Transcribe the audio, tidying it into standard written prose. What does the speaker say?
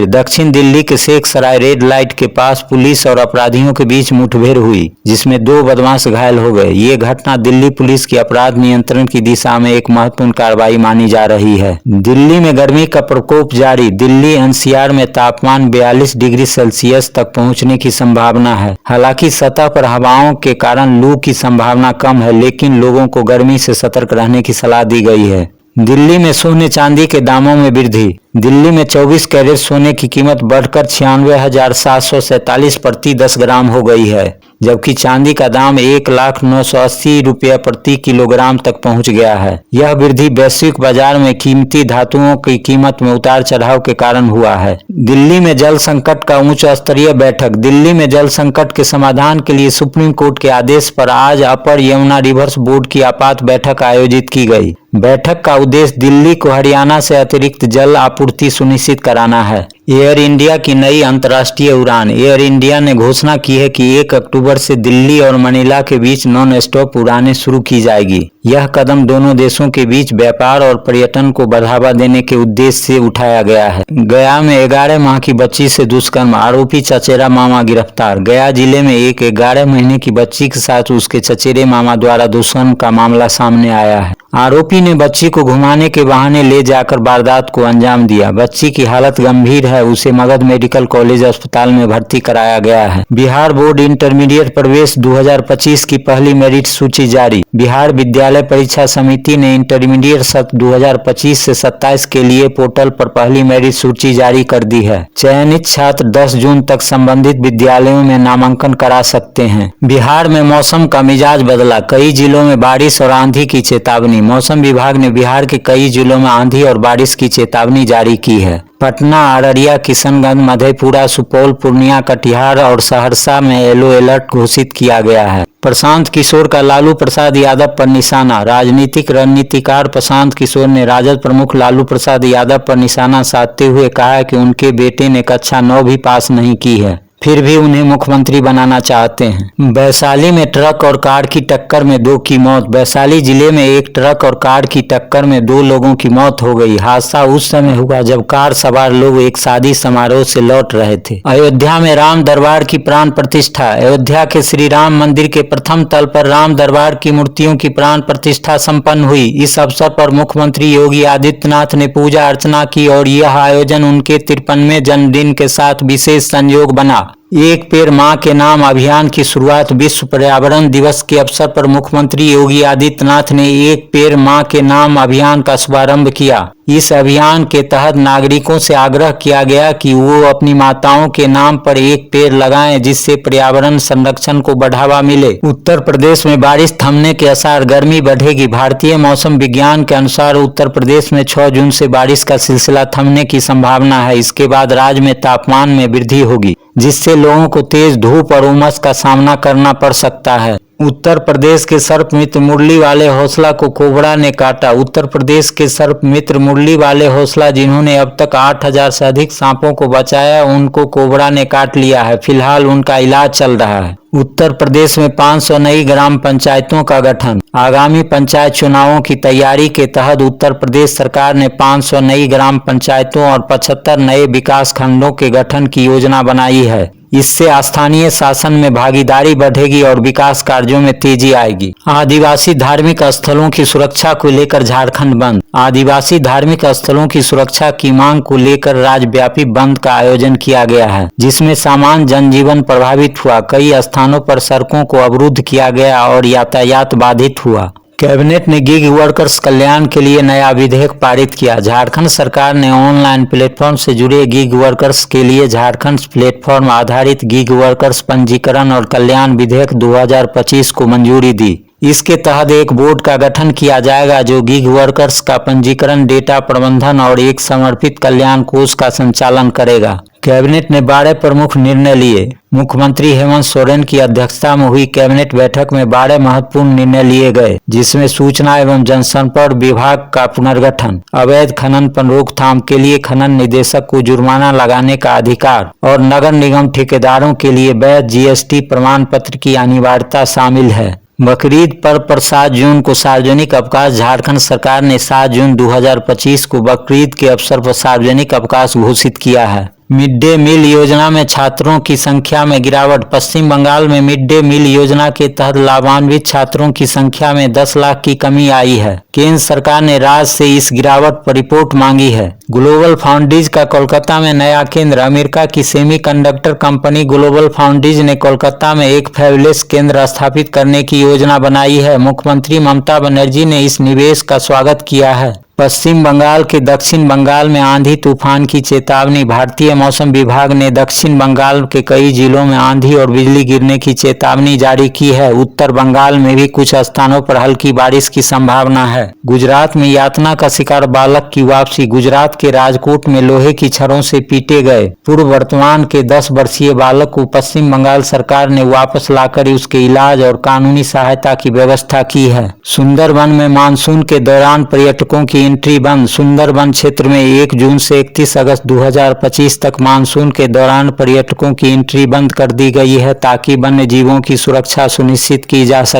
दक्षिण दिल्ली के शेख सराय red light के पास पुलिस और अपराधियों के बीच मुठभेड़ हुई, जिसमें 2 बदमाश घायल हो गए। ये घटना दिल्ली पुलिस की अपराध नियंत्रण की दिशा में एक महत्वपूर्ण कार्रवाई मानी जा रही है। दिल्ली में गर्मी का प्रकोप जारी। दिल्ली एनसीआर में तापमान 42 डिग्री सेल्सियस तक पहुंचने की संभावना है। हालांकि सतह पर हवाओं के कारण लू की संभावना कम है, लेकिन लोगों को गर्मी से सतर्क रहने की सलाह दी गई है। दिल्ली में सोने चांदी के दामों में वृद्धि। दिल्ली में 24 कैरेट सोने की कीमत बढ़कर 96,747 प्रति 10 ग्राम हो गई है, जबकि चांदी का दाम 1,09,80 रुपये प्रति किलोग्राम तक पहुंच गया है। यह वृद्धि वैश्विक बाजार में कीमती धातुओं की कीमत में उतार चढ़ाव के कारण हुआ है। दिल्ली में जल संकट का उच्च स्तरीय बैठक। दिल्ली में जल संकट के समाधान के लिए सुप्रीम कोर्ट के आदेश पर आज अपर यमुना रिवर्स बोर्ड की आपात बैठक आयोजित की गई। बैठक का उद्देश्य दिल्ली को हरियाणा से अतिरिक्त जल आपूर्ति सुनिश्चित कराना है। एयर इंडिया की नई अंतर्राष्ट्रीय उड़ान। एयर इंडिया ने घोषणा की है कि 1 अक्टूबर से दिल्ली और मनीला के बीच नॉन स्टॉप उड़ानें शुरू की जाएगी। यह कदम दोनों देशों के बीच व्यापार और पर्यटन को बढ़ावा देने के उद्देश्य से उठाया गया है। गया में 11 माह की बच्ची से दुष्कर्म, आरोपी चचेरा मामा गिरफ्तार। गया जिले में एक 11 महीने की बच्ची के साथ उसके चचेरे मामा द्वारा दुष्कर्म का मामला सामने आया है। आरोपी ने बच्ची को घुमाने के बहाने ले जाकर वारदात को अंजाम दिया। बच्ची की हालत गंभीर है, उसे मगध मेडिकल कॉलेज अस्पताल में भर्ती कराया गया है। बिहार बोर्ड इंटरमीडिएट प्रवेश 2025 की पहली मेरिट सूची जारी। बिहार विद्यालय परीक्षा समिति ने इंटरमीडिएट सत्र 2025 से 27 के लिए पोर्टल पर पहली मेरिट सूची जारी कर दी है। चयनित छात्र 10 जून तक संबंधित विद्यालयों में नामांकन करा सकते हैं। बिहार में मौसम का मिजाज बदला, कई जिलों में बारिश और आंधी की चेतावनी। मौसम विभाग ने बिहार के कई जिलों में आंधी और बारिश की चेतावनी जारी की है। पटना, अररिया, किशनगंज, मधेपुरा, सुपौल, पूर्णिया, कटिहार और सहरसा में येलो अलर्ट घोषित किया गया है। प्रशांत किशोर का लालू प्रसाद यादव पर निशाना। राजनीतिक रणनीतिकार प्रशांत किशोर ने राजद प्रमुख लालू प्रसाद यादव पर निशाना साधते हुए कहा है कि उनके बेटे ने कक्षा 9 भी पास नहीं की है, फिर भी उन्हें मुख्यमंत्री बनाना चाहते हैं। वैशाली में ट्रक और कार की टक्कर में 2 की मौत। वैशाली जिले में एक ट्रक और कार की टक्कर में 2 लोगों की मौत हो गई। हादसा उस समय हुआ जब कार सवार लोग एक शादी समारोह से लौट रहे थे। अयोध्या में राम दरबार की प्राण प्रतिष्ठा। अयोध्या के श्री राम मंदिर के प्रथम तल पर राम दरबार की मूर्तियों की प्राण प्रतिष्ठा संपन्न हुई। इस अवसर पर मुख्यमंत्री योगी आदित्यनाथ ने पूजा अर्चना की और यह आयोजन उनके 53वें जन्मदिन के साथ विशेष संयोग बना। एक पेड़ मां के नाम अभियान की शुरुआत विश्व पर्यावरण दिवस के अवसर पर मुख्यमंत्री योगी आदित्यनाथ ने एक पेड़ मां के नाम अभियान का शुभारंभ किया। इस अभियान के तहत नागरिकों से आग्रह किया गया कि वो अपनी माताओं के नाम पर एक पेड़ लगाएं, जिससे पर्यावरण संरक्षण को बढ़ावा मिले। उत्तर प्रदेश में बारिश थमने के आसार, गर्मी बढ़ेगी। भारतीय मौसम विज्ञान के अनुसार उत्तर प्रदेश में 6 जून से बारिश का सिलसिला थमने की संभावना है। इसके बाद राज्य में तापमान में वृद्धि होगी, जिससे लोगों को तेज धूप और उमस का सामना करना पड़ सकता है। उत्तर प्रदेश के सर्प मित्र मुरली वाले हौसला को कोबरा ने काटा। उत्तर प्रदेश के सर्प मित्र मुरली वाले हौसला, जिन्होंने अब तक 8,000 से अधिक सांपों को बचाया, उनको कोबरा ने काट लिया है। फिलहाल उनका इलाज चल रहा है। उत्तर प्रदेश में 500 नई ग्राम पंचायतों का गठन। आगामी पंचायत चुनावों की तैयारी के तहत उत्तर प्रदेश सरकार ने 500 नई ग्राम पंचायतों और 75 नए विकास खंडों के गठन की योजना बनाई है। इससे स्थानीय शासन में भागीदारी बढ़ेगी और विकास कार्यों में तेजी आएगी। आदिवासी धार्मिक स्थलों की सुरक्षा को लेकर झारखंड बंद। आदिवासी धार्मिक स्थलों की सुरक्षा की मांग को लेकर राज्यव्यापी बंद का आयोजन किया गया है, जिसमें सामान्य जनजीवन प्रभावित हुआ। कई स्थानों पर सड़कों को अवरुद्ध किया गया और यातायात बाधित हुआ। कैबिनेट ने गिग वर्कर्स कल्याण के लिए नया विधेयक पारित किया। झारखंड सरकार ने ऑनलाइन प्लेटफॉर्म से जुड़े गिग वर्कर्स के लिए झारखंड प्लेटफॉर्म आधारित गिग वर्कर्स पंजीकरण और कल्याण विधेयक 2025 को मंजूरी दी। इसके तहत एक बोर्ड का गठन किया जाएगा जो गिग वर्कर्स का पंजीकरण, डेटा प्रबंधन और एक समर्पित कल्याण कोष का संचालन करेगा। कैबिनेट ने 12 प्रमुख निर्णय लिए। मुख्यमंत्री हेमंत सोरेन की अध्यक्षता में हुई कैबिनेट बैठक में 12 महत्वपूर्ण निर्णय लिए गए, जिसमें सूचना एवं जनसंपर्क विभाग का पुनर्गठन, अवैध खनन पर रोकथाम के लिए खनन निदेशक को जुर्माना लगाने का अधिकार और नगर निगम ठेकेदारों के लिए वैध जीएसटी प्रमाण पत्र की अनिवार्यता शामिल है। बकरीद पर्व पर 7 जून को सार्वजनिक अवकाश। झारखंड सरकार ने 7 जून 2025 को बकरीद के अवसर पर सार्वजनिक अवकाश घोषित किया है। मिड डे मील योजना में छात्रों की संख्या में गिरावट। पश्चिम बंगाल में मिड डे मील योजना के तहत लाभान्वित छात्रों की संख्या में 10 लाख की कमी आई है। केंद्र सरकार ने राज्य से इस गिरावट पर रिपोर्ट मांगी है। ग्लोबल फाउंड्रीज का कोलकाता में नया केंद्र। अमेरिका की सेमीकंडक्टर कंपनी ग्लोबल फाउंड्रीज ने कोलकाता में एक फैबलेस केंद्र स्थापित करने की योजना बनाई है। मुख्यमंत्री ममता बनर्जी ने इस निवेश का स्वागत किया है। पश्चिम बंगाल के दक्षिण बंगाल में आंधी तूफान की चेतावनी। भारतीय मौसम विभाग ने दक्षिण बंगाल के कई जिलों में आंधी और बिजली गिरने की चेतावनी जारी की है। उत्तर बंगाल में भी कुछ स्थानों पर हल्की बारिश की संभावना है। गुजरात में यातना का शिकार बालक की वापसी। गुजरात के राजकोट में लोहे की छड़ों से पीटे गए पूर्व वर्तमान के 10 वर्षीय बालक को पश्चिम बंगाल सरकार ने वापस लाकर उसके इलाज और कानूनी सहायता की व्यवस्था की है। सुंदरबन में मानसून के दौरान पर्यटकों की एंट्री बंद। सुंदरबन क्षेत्र में 1 जून से 31 अगस्त 2025 तक मानसून के दौरान पर्यटकों की एंट्री बंद कर दी गई है ताकि वन्य जीवों की सुरक्षा सुनिश्चित की जा सके।